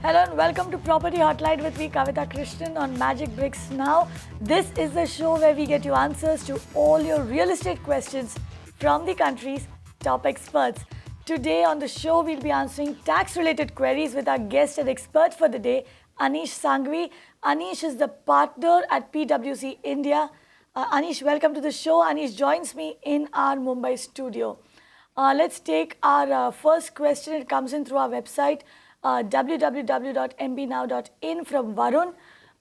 Hello and welcome to Property Hotline with me, Kavita Krishnan on Magicbricks Now. This is the show where we get you answers to all your real estate questions from the country's top experts. Today on the show, we'll be answering tax-related queries with our guest and expert for the day, Anish Sanghvi. Anish is the partner at PWC India. Anish, welcome to the show. Anish joins me in our Mumbai studio. Let's take our first question. It comes in through our website, www.mbnow.in from Varun.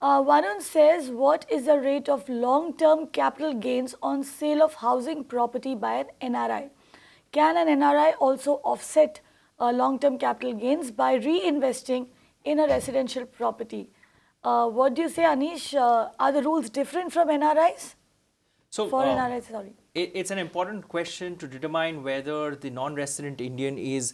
Varun says, what is the rate of long-term capital gains on sale of housing property by an NRI? Can an NRI also offset long-term capital gains by reinvesting in a residential property? What do you say, Anish? Are the rules different from NRIs? So, For NRIs, sorry. It's an important question to determine whether the non-resident Indian is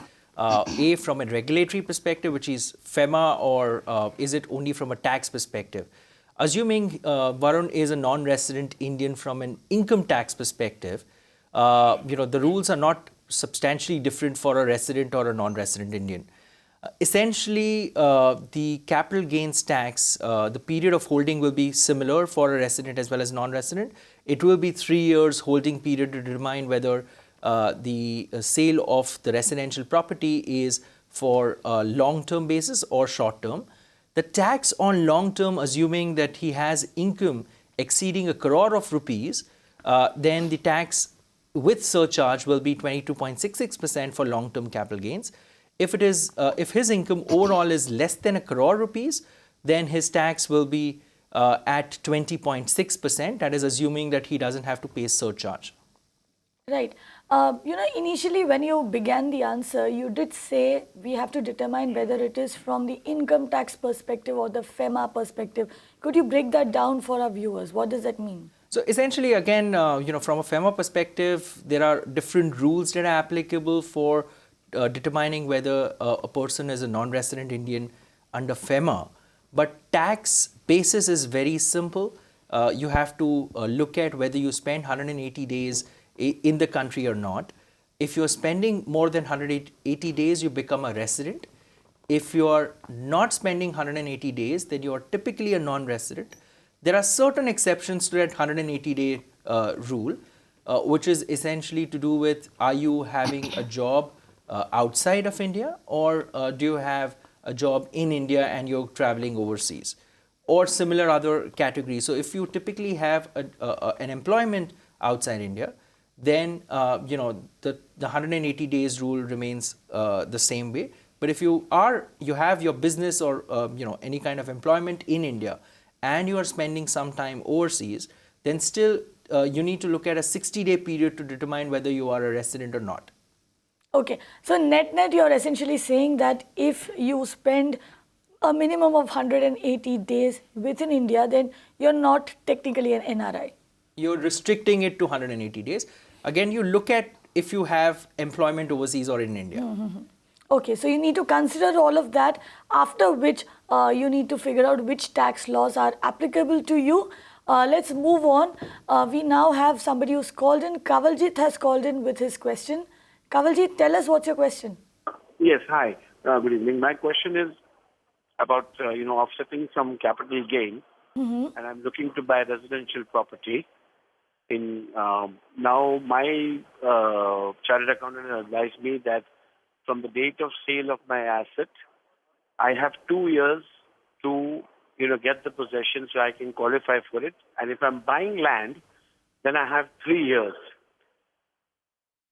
from a regulatory perspective, which is FEMA, or is it only from a tax perspective? Assuming Varun is a non-resident Indian from an income tax perspective, the rules are not substantially different for a resident or a non-resident Indian. Essentially, the capital gains tax, the period of holding will be similar for a resident as well as non-resident. It will be 3 years holding period to determine whether the sale of the residential property is for a long-term basis or short-term. The tax on long-term, assuming that he has income exceeding 1 crore of rupees, then the tax with surcharge will be 22.66% for long-term capital gains. If his income overall is less than 1 crore rupees, then his tax will be at 20.6%. That is assuming that he doesn't have to pay surcharge. Right. Initially when you began the answer, you did say we have to determine whether it is from the income tax perspective or the FEMA perspective. Could you break that down for our viewers? What does that mean? So essentially, again, from a FEMA perspective, there are different rules that are applicable for determining whether a person is a non-resident Indian under FEMA. But tax basis is very simple. You have to look at whether you spend 180 days in the country or not. If you're spending more than 180 days, you become a resident. If you are not spending 180 days, then you are typically a non-resident. There are certain exceptions to that 180-day rule, which is essentially to do with, are you having a job outside of India, or do you have a job in India and you're traveling overseas, or similar other categories. So if you typically have an employment outside India, then the 180 days rule remains the same way. But if you have your business or any kind of employment in India and you are spending some time overseas, then still you need to look at a 60-day period to determine whether you are a resident or not. Okay, so net you're essentially saying that if you spend a minimum of 180 days within India, then you're not technically an NRI. You're restricting it to 180 days. Again, you look at if you have employment overseas or in India. Mm-hmm. Okay, so you need to consider all of that, after which you need to figure out which tax laws are applicable to you. Let's move on. We now have somebody who's called in. Kavaljit has called in with his question. Kavaljit, tell us what's your question. Yes, hi. Good evening. My question is about, offsetting some capital gain. Mm-hmm. And I'm looking to buy residential property. Now, my chartered accountant advised me that from the date of sale of my asset, I have 2 years to, get the possession so I can qualify for it. And if I'm buying land, then I have 3 years.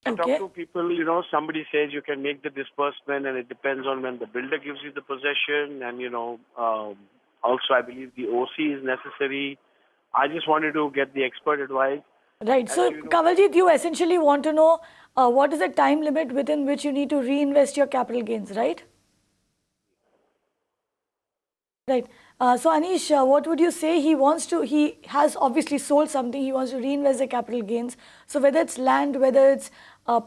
I talk to people, somebody says you can make the disbursement and it depends on when the builder gives you the possession. And, also I believe the OC is necessary. I just wanted to get the expert advice. Right. So, Kavaljit, you essentially want to know what is the time limit within which you need to reinvest your capital gains, right? Right. So, Anish, what would you say? He has obviously sold something, he wants to reinvest the capital gains. So, whether it's land, whether it's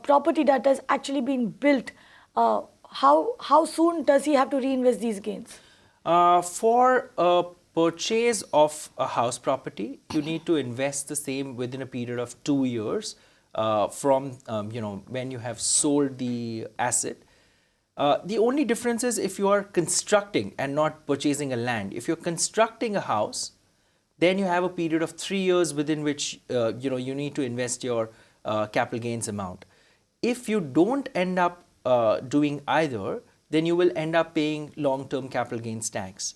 property that has actually been built, how soon does he have to reinvest these gains? For a purchase of a house property, you need to invest the same within a period of 2 years from when you have sold the asset. The only difference is if you are constructing and not purchasing a land. If you're constructing a house, then you have a period of 3 years within which you need to invest your capital gains amount. If you don't end up doing either, then you will end up paying long-term capital gains tax.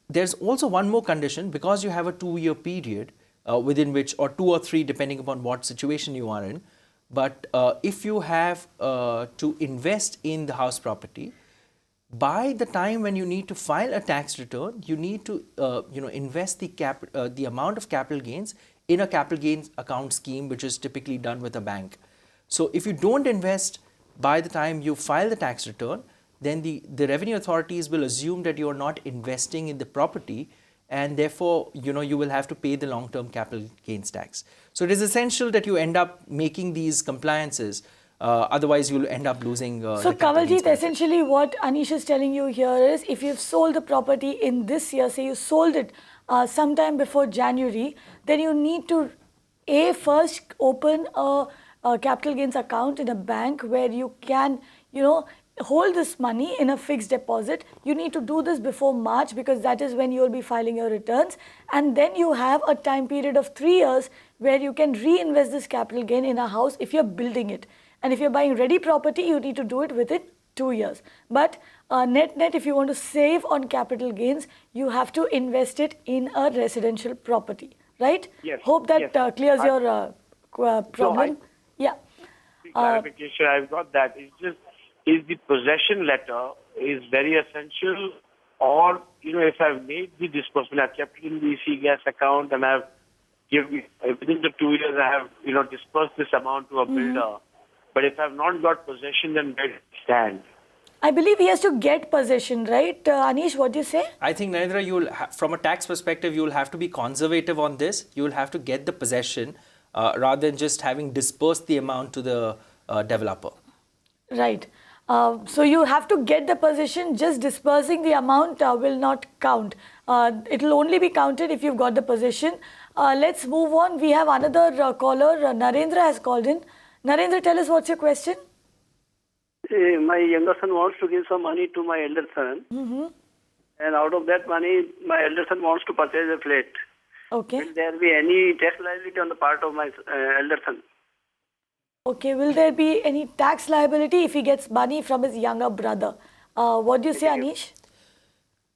There's also one more condition, because you have a 2-year period within which, or 2 or 3 depending upon what situation you are in. But if you have to invest in the house property, by the time when you need to file a tax return, you need to invest the amount of capital gains in a capital gains account scheme, which is typically done with a bank. So if you don't invest by the time you file the tax return, then the revenue authorities will assume that you are not investing in the property, and therefore you will have to pay the long-term capital gains tax. So it is essential that you end up making these compliances, otherwise you will end up losing So Kawaljit, essentially what Anish is telling you here is, if you've sold the property in this year, say you sold it sometime before January, then you need to first open a capital gains account in a bank where you can hold this money in a fixed deposit. You need to do this before March, because that is when you will be filing your returns, and then you have a time period of 3 years where you can reinvest this capital gain in a house if you're building it. And if you're buying ready property, you need to do it within 2 years. But net, if you want to save on capital gains, you have to invest it in a residential property, right? Yes. Hope that clears your problem. Yeah. Clarification, I've got that. It's just, is the possession letter is very essential, or if I've made the disbursement, I've kept it in the C-gas account, and I've given within the 2 years I have disbursed this amount to a builder. But if I've not got possession, then where does it stand? I believe he has to get possession, right? Anish, what do you say? I think, Narendra, from a tax perspective, you will have to be conservative on this. You will have to get the possession rather than just having disbursed the amount to the developer. Right. So you have to get the possession. Just disbursing the amount will not count. It will only be counted if you've got the possession. Let's move on. We have another caller. Narendra has called in. Narendra, tell us what's your question. My younger son wants to give some money to my elder son. And out of that money, my elder son wants to purchase a flat. Okay. Will there be any tax liability on the part of my elder son? Okay, will there be any tax liability if he gets money from his younger brother? What do you say, Anish?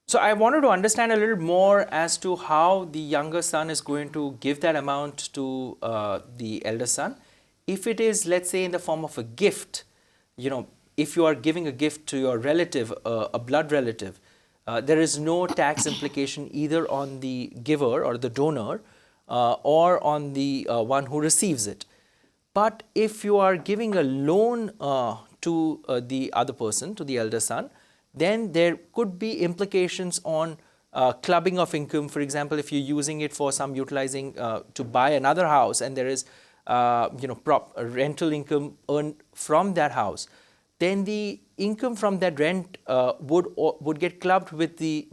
So I wanted to understand a little more as to how the younger son is going to give that amount to the elder son. If it is, let's say, in the form of a gift, if you are giving a gift to your relative, a blood relative, there is no tax implication either on the giver or the donor or on the one who receives it. But if you are giving a loan to the other person, to the elder son, then there could be implications on clubbing of income. For example, if you're using it for some utilizing to buy another house, and there is rental income earned from that house, then the income from that rent would get clubbed with the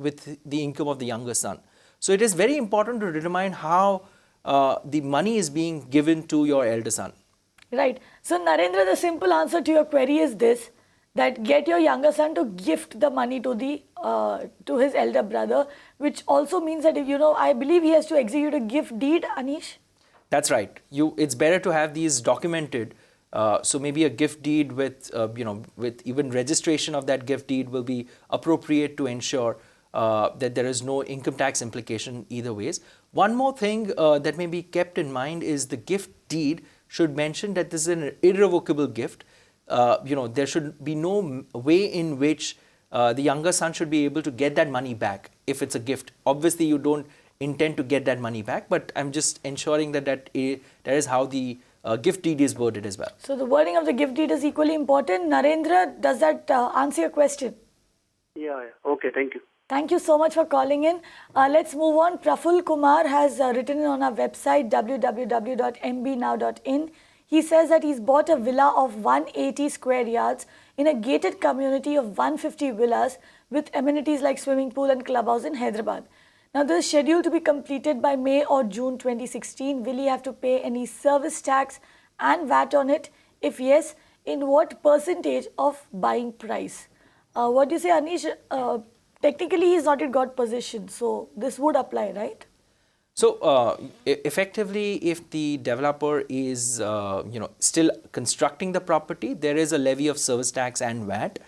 income of the younger son. So it is very important to determine how the money is being given to your elder son. Right. So Narendra, the simple answer to your query is this: that get your younger son to gift the money to his elder brother, which also means that I believe he has to execute a gift deed, Anish. That's right. It's better to have these documented. So maybe a gift deed with even registration of that gift deed will be appropriate to ensure that there is no income tax implication either ways. One more thing that may be kept in mind is the gift deed should mention that this is an irrevocable gift. There should be no way in which the younger son should be able to get that money back if it's a gift. Obviously, you don't intend to get that money back, but I'm just ensuring that is how the gift deed is worded as well. So the wording of the gift deed is equally important. Narendra, does that answer your question? Yeah. Okay, thank you. Thank you so much for calling in. Let's move on. Praful Kumar has written on our website www.mbnow.in. He says that he's bought a villa of 180 square yards in a gated community of 150 villas with amenities like swimming pool and clubhouse in Hyderabad. Now this is scheduled to be completed by May or June 2016. Will he have to pay any service tax and VAT on it? If yes, in what percentage of buying price? What do you say, Anish? Technically, he's not yet got possession, so this would apply, right? So effectively, if the developer is still constructing the property, there is a levy of service tax and VAT.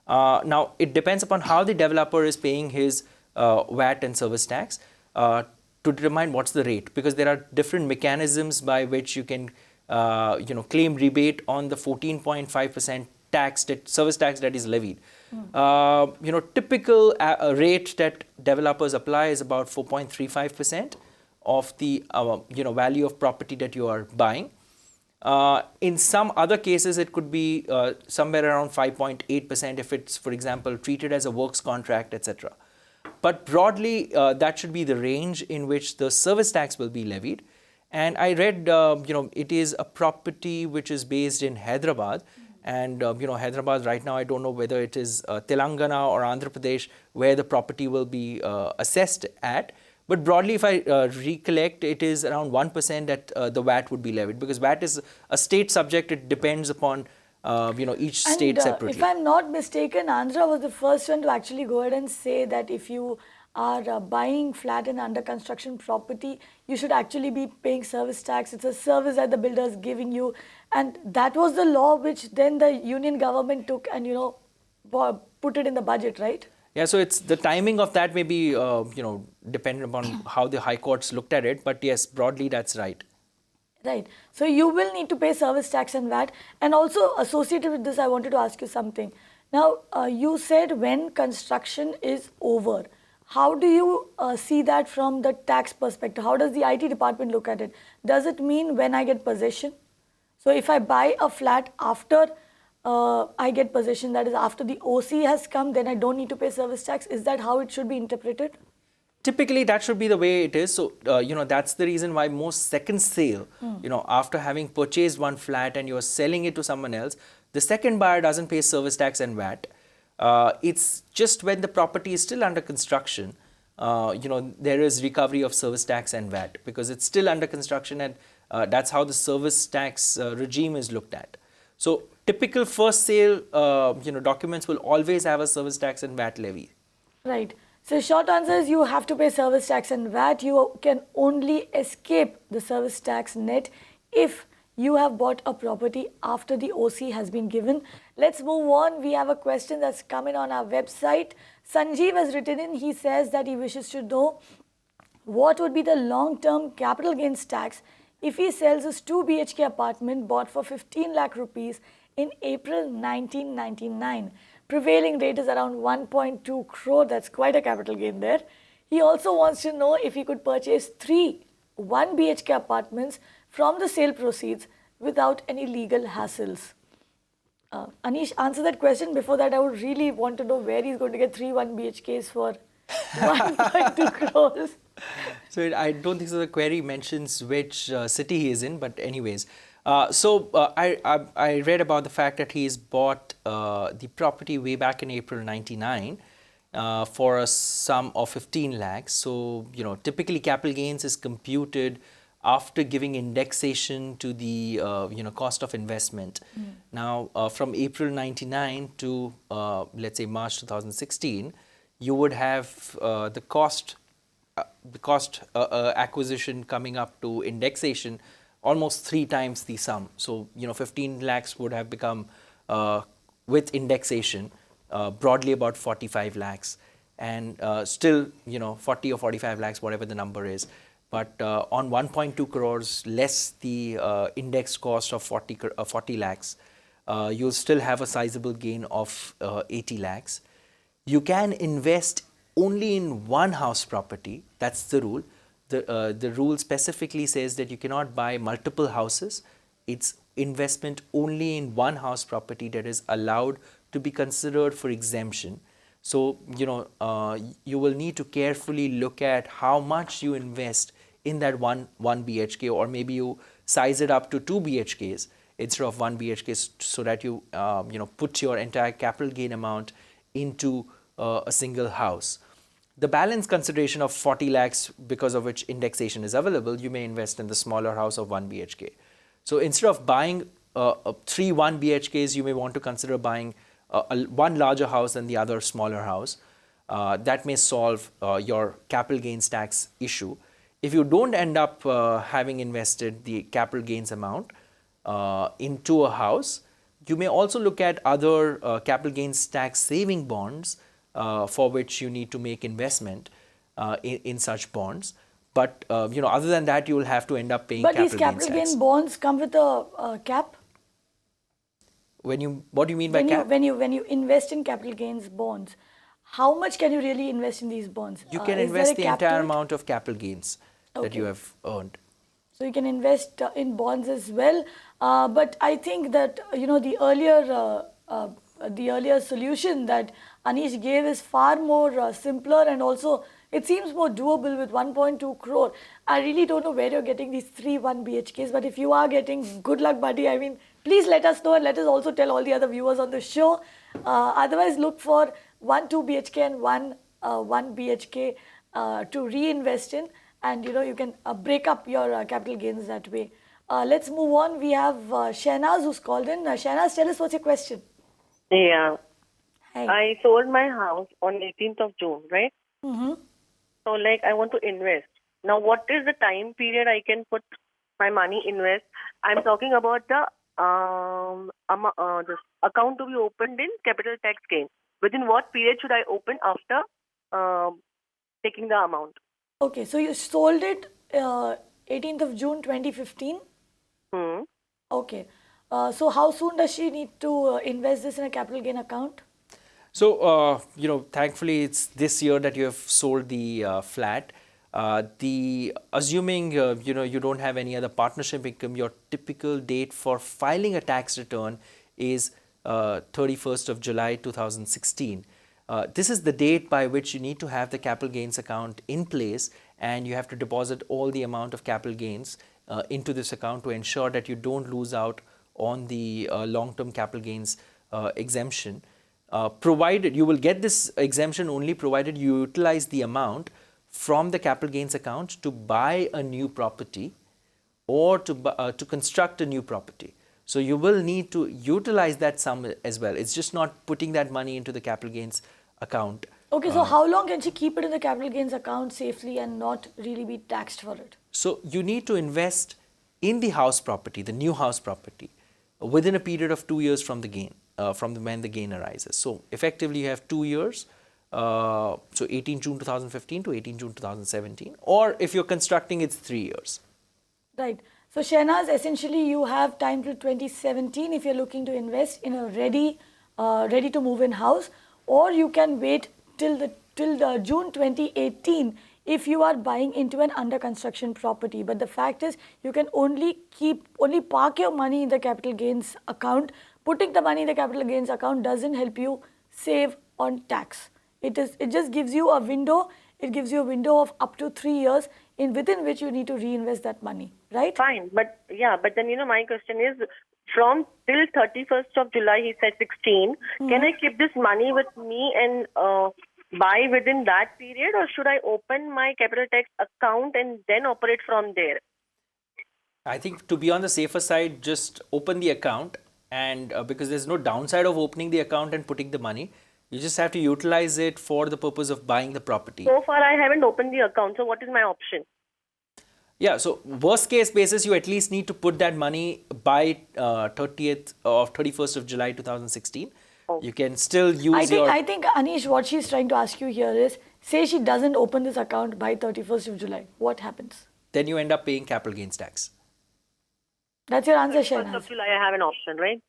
Now it depends upon how the developer is paying his VAT and service tax to determine what's the rate, because there are different mechanisms by which you can claim rebate on the 14.5% tax, that service tax that is levied. Typical rate that developers apply is about 4.35% of the value of property that you are buying. In some other cases, it could be somewhere around 5.8% if it's, for example, treated as a works contract, etc. But broadly, that should be the range in which the service tax will be levied. And I read, it is a property which is based in Hyderabad. And, Hyderabad right now, I don't know whether it is Telangana or Andhra Pradesh where the property will be assessed at. But broadly, if I recollect, it is around 1% that the VAT would be levied, because VAT is a state subject. It depends upon, each state separately. If I'm not mistaken, Andhra was the first one to actually go ahead and say that if you are buying flat and under construction property, you should actually be paying service tax. It's a service that the builder is giving you. And that was the law which then the union government took and, put it in the budget, right? Yeah, so it's the timing of that may be, dependent upon how the high courts looked at it. But yes, broadly, that's right. Right. So you will need to pay service tax and VAT. And also associated with this, I wanted to ask you something. Now, you said when construction is over. How do you see that from the tax perspective? How does the IT department look at it? Does it mean when I get possession? So if I buy a flat after I get possession, that is after the OC has come, then I don't need to pay service tax. Is that how it should be interpreted? Typically, that should be the way it is. So, that's the reason why most second sale, after having purchased one flat and you're selling it to someone else, the second buyer doesn't pay service tax and VAT. It's just when the property is still under construction, there is recovery of service tax and VAT, because it's still under construction, and that's how the service tax regime is looked at. So typical first sale, documents will always have a service tax and VAT levy. Right. So short answer is you have to pay service tax and VAT. You can only escape the service tax net if you have bought a property after the OC has been given. Let's move on. We have a question that's come in on our website. Sanjeev has written in. He says that he wishes to know what would be the long-term capital gains tax if he sells his 2 BHK apartment bought for 15 lakh rupees in April 1999. Prevailing rate is around 1.2 crore. That's quite a capital gain there. He also wants to know if he could purchase 3 1 BHK apartments from the sale proceeds without any legal hassles. Anish, answer that question. Before that, I would really want to know where he's going to get 3 1 BHKs for 1.2 crores. So I don't think so the query mentions which city he is in, but anyways. I read about the fact that he's bought the property way back in April 99 for a sum of 15 lakhs. So, typically capital gains is computed after giving indexation to the cost of investment. Now, from April 99 to let's say March 2016, you would have the cost acquisition coming up to indexation almost 3 times the sum. So 15 lakhs would have become with indexation broadly about 45 lakhs, and still 40 or 45 lakhs, whatever the number is. But on 1.2 crores less the index cost of 40 lakhs, you'll still have a sizable gain of 80 lakhs. You can invest only in one house property. That's the rule. The rule specifically says that you cannot buy multiple houses. It's investment only in one house property that is allowed to be considered for exemption. So, you will need to carefully look at how much you invest in that one BHK, or maybe you size it up to 2 BHKs instead of 1 BHK, so that you put your entire capital gain amount into a single house. The balance consideration of 40 lakhs, because of which indexation is available, you may invest in the smaller house of 1 BHK. So instead of buying three 1 BHKs, you may want to consider buying one larger house and the other smaller house. That may solve your capital gains tax issue. If you don't end up having invested the capital gains amount into a house, you may also look at other capital gains tax saving bonds for which you need to make investment in such bonds. But other than that, you will have to end up paying But capital these gains capital tax. gain bonds come with a cap. What do you mean by cap? When you invest in capital gains bonds, how much can you really invest in these bonds? You can Is there invest a the cap to entire it? amount of capital gains that you Okay. have earned. So you can invest in bonds as well. But I think that the earlier solution that Anish gave is far more simpler, and also it seems more doable with 1.2 crore. I really don't know where you're getting these 3 1 BHKs, but if you are getting, good luck, buddy. I mean, please let us know, and let us also tell all the other viewers on the show. Otherwise, look for 1 2 BHK and 1 BHK to reinvest in, and you can break up your capital gains that way. Let's move on. We have Shehnaz who's called in. Shehnaz, tell us what's your question. Yeah. Hi. I sold my house on 18th of June, right? Mm-hmm. So, I want to invest. Now, what is the time period I can put my money invest? I'm talking about the this account to be opened in capital tax gain. Within what period should I open after taking the amount? Okay, so you sold it 18th of June 2015. Hmm. Okay. So how soon does she need to invest this in a capital gain account? So, thankfully it's this year that you have sold the flat. Assuming, you don't have any other partnership income, your typical date for filing a tax return is 31st of July 2016. This is the date by which you need to have the capital gains account in place, and you have to deposit all the amount of capital gains into this account to ensure that you don't lose out on the long-term capital gains exemption. Provided you will get this exemption only provided you utilize the amount from the capital gains account to buy a new property or to construct a new property. So you will need to utilize that sum as well. It's just not putting that money into the capital gains account. Okay, so how long can she keep it in the capital gains account safely and not really be taxed for it? So you need to invest in the house property, the new house property, within a period of 2 years from the gain, when the gain arises. So effectively you have 2 years, so 18 June 2015 to 18 June 2017, or if you're constructing, it's 3 years. Right. So Shehnaz, essentially you have time till 2017 if you're looking to invest in a ready to move in house, or you can wait till the June 2018 if you are buying into an under construction property. But the fact is, you can only park your money in the capital gains account. Putting the money in the capital gains account doesn't help you save on tax. It just gives you a window. It gives you a window of up to 3 years within which you need to reinvest that money, right? Fine, but then my question is, from till 31st of July, he said 16. Can I keep this money with me and buy within that period, or should I open my capital tax account and then operate from there? I think to be on the safer side, just open the account, and because there's no downside of opening the account and putting the money, you just have to utilize it for the purpose of buying the property. So far, I haven't opened the account. So what is my option? Yeah, so worst case basis, you at least need to put that money by 30th or 31st of July 2016. Oh. You can still use I think Anish, what she's trying to ask you here is, say she doesn't open this account by 31st of July. What happens? Then you end up paying capital gains tax. That's your answer, 1st Shehnaz. of July, I have an option, right?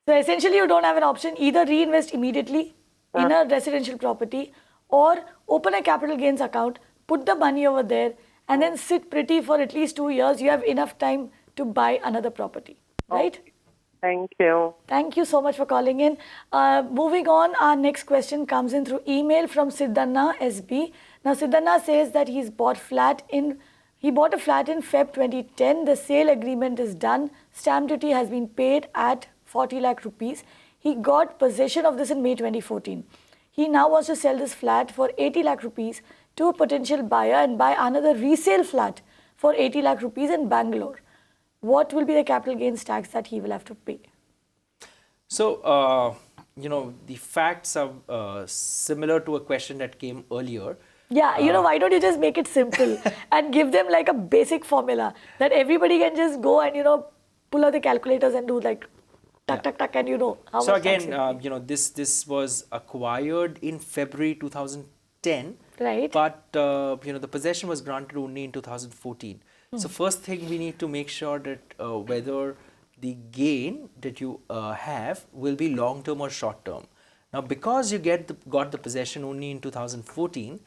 So essentially, you don't have an option. Either reinvest immediately in a residential property, or open a capital gains account, put the money over there, and then sit pretty for at least 2 years. You have enough time to buy another property, right? Okay. Thank you. Thank you so much for calling in. Moving on, our next question comes in through email from Siddhanna SB. Now, Siddhanna says that he bought a flat in Feb 2010. The sale agreement is done. Stamp duty has been paid at 40 lakh rupees. He got possession of this in May 2014. He now wants to sell this flat for 80 lakh rupees to a potential buyer and buy another resale flat for 80 lakh rupees in Bangalore. what will be the capital gains tax that he will have to pay? So, the facts are similar to a question that came earlier. Yeah, why don't you just make it simple and give them like a basic formula that everybody can just go and, pull out the calculators and do like tuck, tuck, tuck, and how So much tax again, it will be. this was acquired in February 2010. Right. But, the possession was granted only in 2014. So first thing we need to make sure that whether the gain that you have will be long-term or short-term. Now, because you got the possession only in 2014,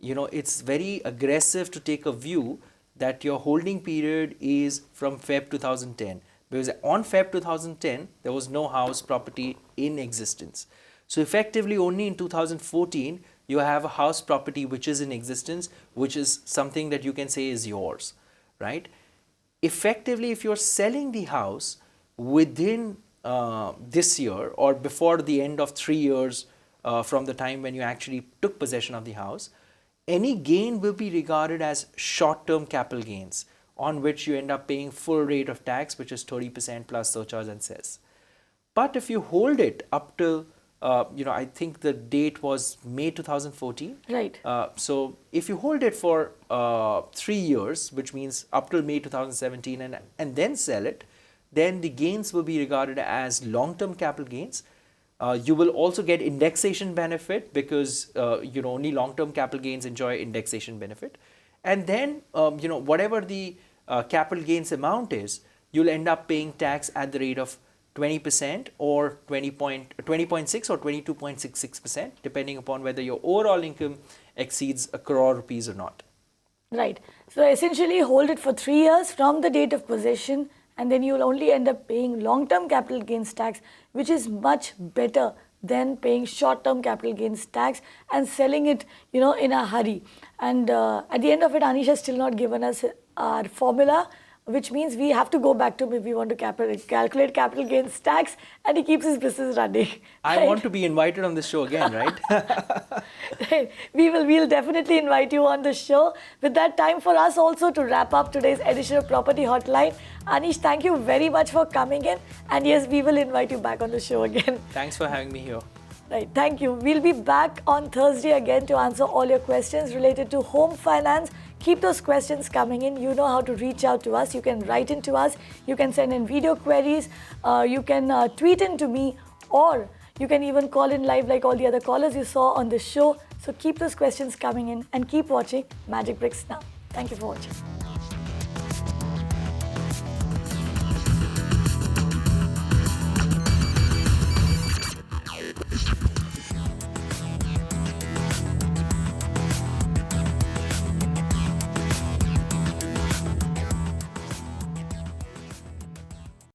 it's very aggressive to take a view that your holding period is from Feb 2010. Because on Feb 2010, there was no house property in existence. So effectively, only in 2014, you have a house property which is in existence, which is something that you can say is yours, right? Effectively, if you're selling the house within this year or before the end of 3 years from the time when you actually took possession of the house, any gain will be regarded as short-term capital gains on which you end up paying full rate of tax, which is 30% plus surcharge and cess. But if you hold it up till, I think the date was May 2014. Right. So if you hold it for 3 years, which means up till May 2017 and then sell it, then the gains will be regarded as long-term capital gains. You will also get indexation benefit because, only long-term capital gains enjoy indexation benefit. And then, whatever the capital gains amount is, you'll end up paying tax at the rate of 20% or 20.6 or 22.66%, depending upon whether your overall income exceeds ₹1 crore or not. Right. So essentially hold it for 3 years from the date of possession, and then you'll only end up paying long-term capital gains tax, which is much better than paying short-term capital gains tax and selling it, in a hurry. And at the end of it, Anish has still not given us our formula, which means we have to go back to him if we want to calculate capital gains tax, and he keeps his business running. I want to be invited on this show again, right? Right. We'll definitely invite you on the show. With that, time for us also to wrap up today's edition of Property Hotline. Anish, thank you very much for coming in. And yes, we will invite you back on the show again. Thanks for having me here. Right, thank you. We'll be back on Thursday again to answer all your questions related to home finance. Keep those questions coming in. You know how to reach out to us. You can write in to us. You can send in video queries. You can tweet in to me, or you can even call in live like all the other callers you saw on the show. So keep those questions coming in and keep watching Magicbricks Now. Thank you for watching.